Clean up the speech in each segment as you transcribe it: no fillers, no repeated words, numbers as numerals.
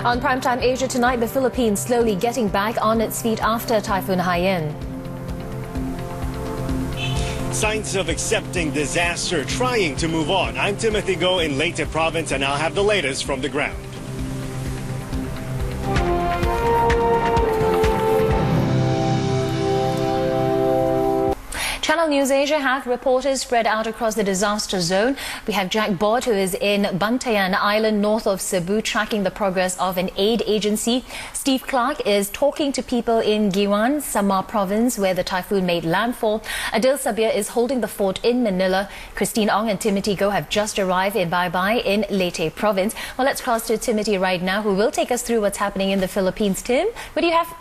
On Primetime Asia tonight, the Philippines slowly getting back on its feet after Typhoon Haiyan. Signs of accepting disaster, trying to move on. I'm Timothy Go in Leyte province, and I'll have the latest from the ground. Channel News Asia has reporters spread out across the disaster zone. We have Jack Bod, who is in Bantayan Island, north of Cebu, tracking the progress of an aid agency. Steve Clark is talking to people in Guiuan, Samar province, where the typhoon made landfall. Adil Sabir is holding the fort in Manila. Christine Ong and Timothy Go have just arrived in Baybay in Leyte province. Well, let's cross to Timothy right now, who will take us through what's happening in the Philippines. Tim, what do you have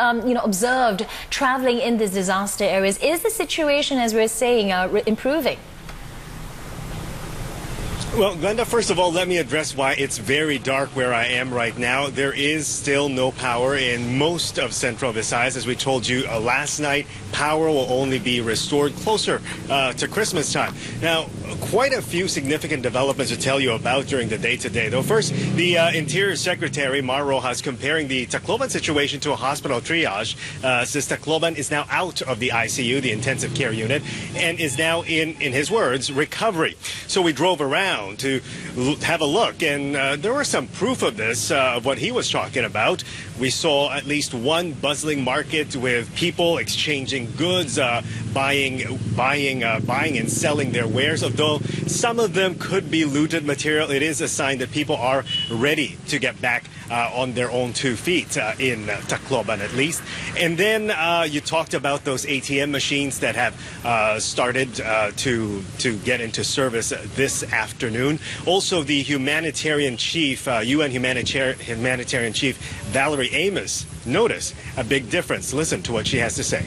observed traveling in these disaster areas? Is the situation, as we're saying, improving? Well, Glenda, first of all, let me address why it's very dark where I am right now. There is still no power in most of Central Visayas. As we told you last night, power will only be restored closer to Christmas time. Now, quite a few significant developments to tell you about during the day today. Though first, the Interior Secretary, Mar Rojas, comparing the Tacloban situation to a hospital triage, says Tacloban is now out of the ICU, the intensive care unit, and is now in his words, recovery. So we drove around to have a look, and there was some proof of this, of what he was talking about. We saw at least one bustling market with people exchanging goods, buying and selling their wares. Although some of them could be looted material, it is a sign that people are ready to get back on their own 2 feet in Tacloban, at least. And then you talked about those ATM machines that have started to get into service this afternoon. Also, the humanitarian chief, UN humanitarian chief Valerie Amos, noticed a big difference. Listen to what she has to say.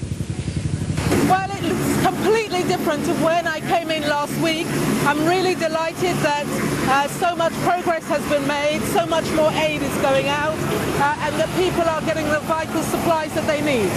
Well, it looks completely different to when I came in last week. I'm really delighted that so much progress has been made, so much more aid is going out, and that people are getting the vital supplies that they need.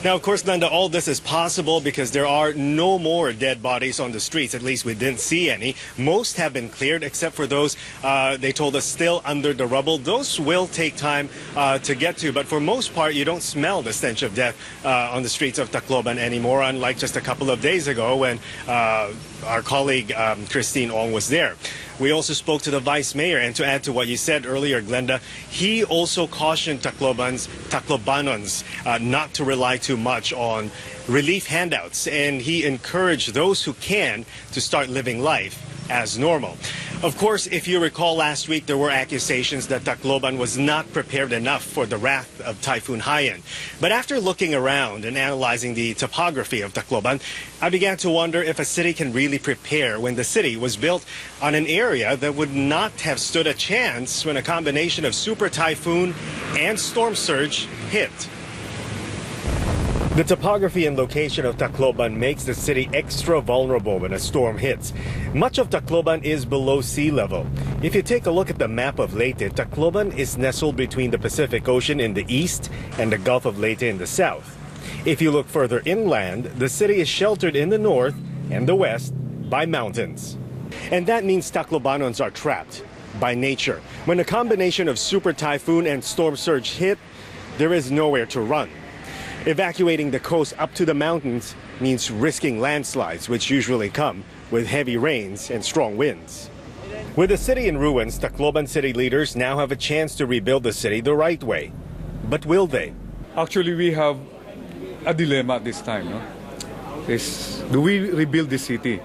Now, of course, Glenda, all this is possible because there are no more dead bodies on the streets. At least we didn't see any. Most have been cleared, except for those, they told us, still under the rubble. Those will take time to get to. But for most part, you don't smell the stench of death on the streets of Tacloban anymore, unlike just a couple of days ago when our colleague Christine Ong was there. We also spoke to the vice mayor, and to add to what you said earlier, Glenda, he also cautioned Taclobanons not to rely too much on relief handouts, and he encouraged those who can to start living life as normal. Of course, if you recall last week, there were accusations that Tacloban was not prepared enough for the wrath of Typhoon Haiyan. But after looking around and analyzing the topography of Tacloban, I began to wonder if a city can really prepare when the city was built on an area that would not have stood a chance when a combination of super typhoon and storm surge hit. The topography and location of Tacloban makes the city extra vulnerable when a storm hits. Much of Tacloban is below sea level. If you take a look at the map of Leyte, Tacloban is nestled between the Pacific Ocean in the east and the Gulf of Leyte in the south. If you look further inland, the city is sheltered in the north and the west by mountains. And that means Taclobanons are trapped by nature. When a combination of super typhoon and storm surge hit, there is nowhere to run. Evacuating the coast up to the mountains means risking landslides, which usually come with heavy rains and strong winds. With the city in ruins, Tacloban city leaders now have a chance to rebuild the city the right way. But will they? Actually, we have a dilemma at this time. No? Do we rebuild the city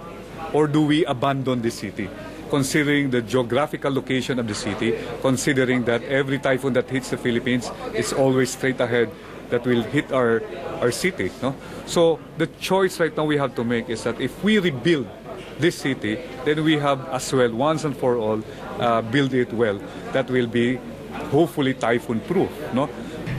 or do we abandon the city? Considering the geographical location of the city, considering that every typhoon that hits the Philippines is always straight ahead that will hit our city. No? So the choice right now we have to make is that if we rebuild this city, then we have as well, once and for all, build it well. That will be hopefully typhoon-proof. No?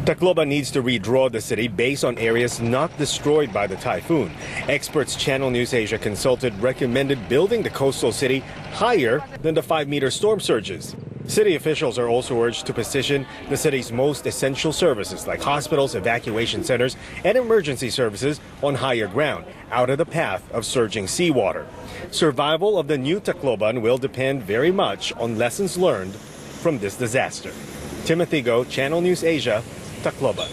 Tacloban needs to redraw the city based on areas not destroyed by the typhoon. Experts Channel News Asia consulted recommended building the coastal city higher than the 5-meter storm surges. City officials are also urged to position the city's most essential services like hospitals, evacuation centers, and emergency services on higher ground, out of the path of surging seawater. Survival of the new Tacloban will depend very much on lessons learned from this disaster. Timothy Go, Channel News Asia, Tacloban.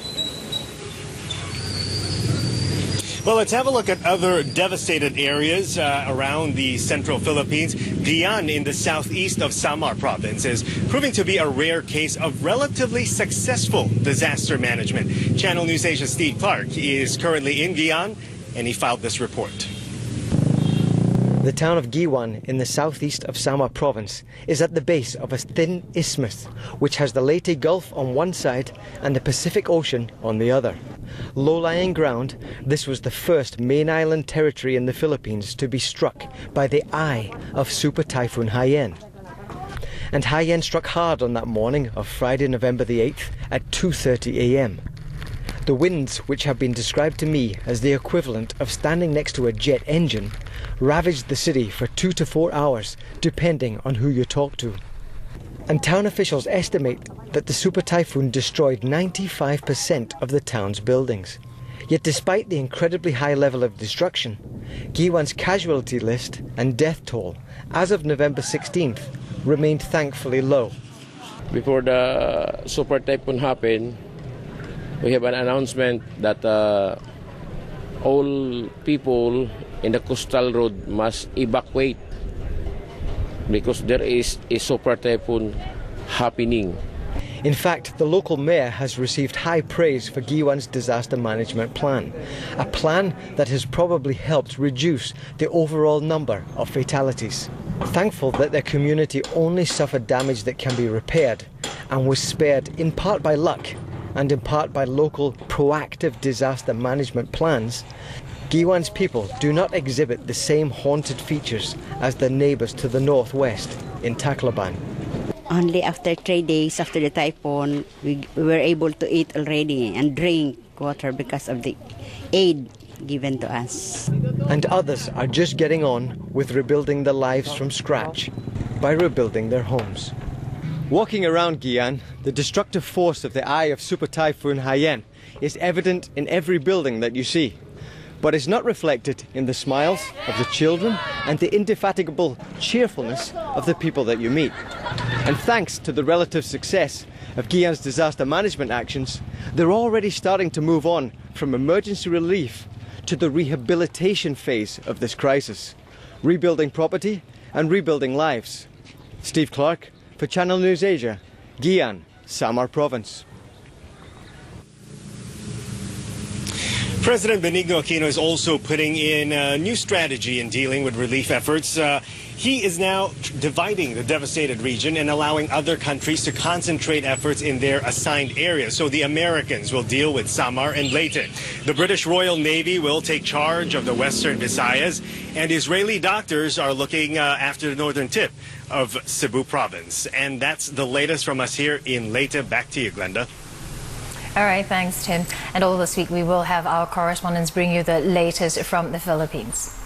Well, let's have a look at other devastated areas around the central Philippines. Guiuan in the southeast of Samar province is proving to be a rare case of relatively successful disaster management. Channel News Asia's Steve Clark is currently in Guiuan, and he filed this report. The town of Guiuan in the southeast of Samar province is at the base of a thin isthmus which has the Leyte Gulf on one side and the Pacific Ocean on the other. Low-lying ground, this was the first main island territory in the Philippines to be struck by the eye of Super Typhoon Haiyan. And Haiyan struck hard on that morning of Friday, November the 8th at 2:30 a.m. The winds, which have been described to me as the equivalent of standing next to a jet engine, ravaged the city for 2 to 4 hours, depending on who you talk to. And town officials estimate that the super typhoon destroyed 95% of the town's buildings. Yet despite the incredibly high level of destruction, Guiuan's casualty list and death toll, as of November 16th, remained thankfully low. Before the super typhoon happened, we have an announcement that all people in the coastal road must evacuate because there is a super typhoon happening. In fact, the local mayor has received high praise for Guiuan's disaster management plan, a plan that has probably helped reduce the overall number of fatalities. Thankful that their community only suffered damage that can be repaired and was spared in part by luck and in part by local proactive disaster management plans, Guiuan's people do not exhibit the same haunted features as their neighbours to the northwest in Tacloban. Only after 3 days after the typhoon, we were able to eat already and drink water because of the aid given to us. And others are just getting on with rebuilding their lives from scratch by rebuilding their homes. Walking around Guiuan, the destructive force of the eye of Super Typhoon Haiyan is evident in every building that you see, but is not reflected in the smiles of the children and the indefatigable cheerfulness of the people that you meet. And thanks to the relative success of Guiuan's disaster management actions, they're already starting to move on from emergency relief to the rehabilitation phase of this crisis, rebuilding property and rebuilding lives. Steve Clark for Channel News Asia, Guiuan, Samar Province. President Benigno Aquino is also putting in a new strategy in dealing with relief efforts. He is now dividing the devastated region and allowing other countries to concentrate efforts in their assigned areas. So the Americans will deal with Samar and Leyte. The British Royal Navy will take charge of the Western Visayas, and Israeli doctors are looking after the northern tip of Cebu province. And that's the latest from us here in Leyte. Back to you, Glenda. All right, thanks, Tim. And all this week we will have our correspondents bring you the latest from the Philippines.